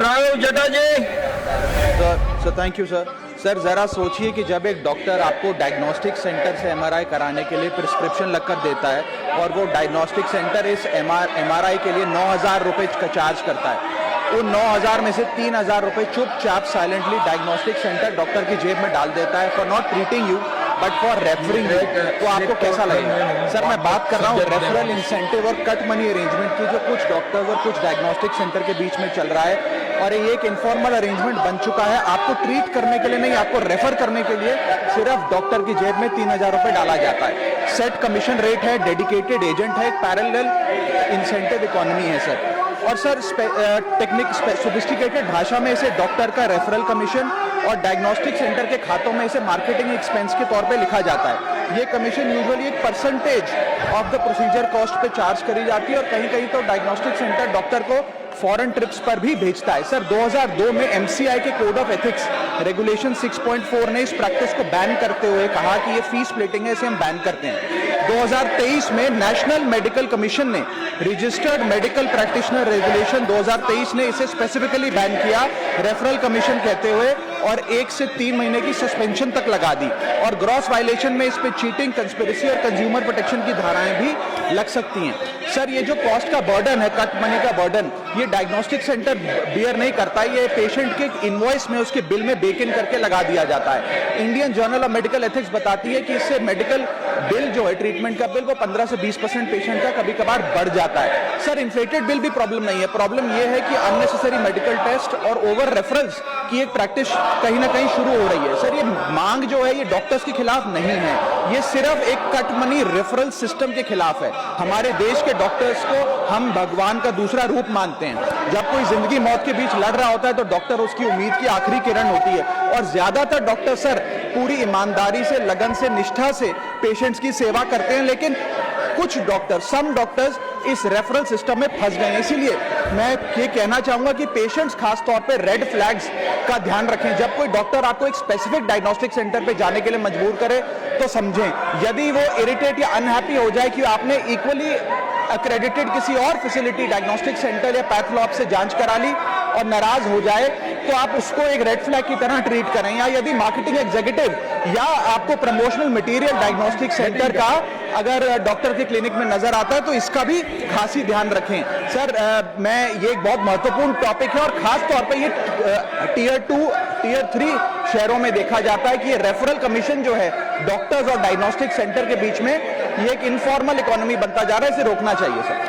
Raghav Jata ji. Sir thank you sir. Sir ज़रा सोचिए कि जब एक डॉक्टर आपको डायग्नोस्टिक सेंटर से एमआरआई कराने के लिए प्रिस्क्रिप्शन लगकर देता है और वो डायग्नोस्टिक सेंटर इस एमआरआई के लिए 9,000 रुपये का चार्ज करता है, उन 9,000 में से 3,000 रुपये चुपचाप साइलेंटली डायग्नोस्टिक सेंटर डॉक्टर की जेब में डाल देता है for not treating you but for referring you, तो आपको कैसा लगेगा? सर मैं बात कर रहा हूँ रेफरल इंसेंटिव और कट मनी अरेंजमेंट की जो कुछ डॉक्टर्स और कुछ डायग्नोस्टिक सेंटर के बीच में चल रहा है, और ये एक इनफॉर्मल अरेंजमेंट बन चुका है। आपको ट्रीट करने के लिए नहीं, आपको रेफर करने के लिए सिर्फ डॉक्टर की जेब में 3,000 रुपये डाला जाता है। सेट कमीशन रेट है, डेडिकेटेड एजेंट है, पैरेलल इंसेंटिव इकोनॉमी है सर। और सर टेक्निक सोफिस्टिकेटेड भाषा में इसे डॉक्टर का रेफरल कमीशन और डायग्नोस्टिक सेंटर के खातों में इसे मार्केटिंग एक्सपेंस के तौर पे लिखा जाता है। ये कमीशन यूजुअली एक percentage of the procedure cost पे चार्ज करी जाती है, और कहीं कहीं तो डायग्नोस्टिक सेंटर डॉक्टर को फॉरेन ट्रिप्स पर भी भेजता है। सर 2002 में एमसीआई के कोड ऑफ एथिक्स रेगुलेशन 6.4 ने इस प्रैक्टिस को बैन करते हुए कहा कि ये फीस स्प्लिटिंग है, इसे हम बैन करते हैं। 2023 में नेशनल मेडिकल कमीशन ने रजिस्टर्ड मेडिकल प्रैक्टिशनर रेगुलेशन 2023 ने इसे स्पेसिफिकली बैन किया रेफरल कमीशन कहते हुए, और 1 से 3 महीने की सस्पेंशन तक लगा दी, और ग्रॉस वायलेशन में इस पे चीटिंग, कंस्पिरेसी और कंज्यूमर प्रोटेक्शन की धाराएं भी लग सकती हैं। सर ये जो कॉस्ट का बर्डन है, कट मनी का बर्डन, ये डायग्नोस्टिक सेंटर बियर नहीं करता, ये पेशेंट के इनवॉइस में उसके बिल में बेक इन करके लगा दिया जाता है। Indian journal of medical ethics बताती है कि इससे मेडिकल बिल जो है, ट्रीटमेंट का बिल, वो 15 से 20% पेशेंट का कभी कभार बढ़ जाता है। सर इन्फ्लेटेड बिल भी प्रॉब्लम नहीं है, प्रॉब्लम ये है कि अननेसेसरी मेडिकल टेस्ट और ओवर रेफरेंस की एक प्रैक्टिस कहीं ना कहीं शुरू हो रही है। सर ये मांग जो है ये डॉक्टर्स के खिलाफ नहीं है, ये सिर्फ एक कट मनी रेफरल सिस्टम के खिलाफ है। हमारे देश के डॉक्टर्स को हम भगवान का दूसरा रूप मानते हैं। जब कोई जिंदगी मौत के बीच लड़ रहा होता है तो डॉक्टर उसकी उम्मीद की आखिरी किरण होती है, और ज्यादातर डॉक्टर सर पूरी ईमानदारी से, लगन से, निष्ठा से पेशेंट्स की सेवा करते हैं, लेकिन कुछ डॉक्टर, सम डॉक्टर्स इस रेफरल सिस्टम में फंस गए हैं। इसीलिए मैं ये कहना चाहूंगा कि पेशेंट्स खास तौर पे रेड फ्लैग्स का ध्यान रखें। जब कोई डॉक्टर आपको एक स्पेसिफिक डायग्नोस्टिक सेंटर पे जाने के लिए मजबूर करे तो समझें, यदि वो इरिटेट या अनहैप्पी हो जाए कि आपने इक्वली अक्रेडिटेड किसी और फैसिलिटी, डायग्नोस्टिक सेंटर या पैथ लैब से जांच करा ली और नाराज हो जाए, तो आप उसको एक रेड फ्लैग की तरह ट्रीट करें। या यदि मार्केटिंग एग्जीक्यूटिव या आपको प्रमोशनल मटेरियल डायग्नोस्टिक सेंटर का अगर डॉक्टर के क्लिनिक में नजर आता है तो इसका भी खासी ध्यान रखें। सर मैं ये एक बहुत महत्वपूर्ण टॉपिक है, और खास तौर पे ये टियर 2, टियर 3 शहरों में देखा जाता है कि ये रेफरल कमीशन जो है डॉक्टर्स और डायग्नोस्टिक सेंटर के बीच में, ये एक इनफॉर्मल इकोनॉमी बनता जा रहा है, इसे रोकना चाहिए सर।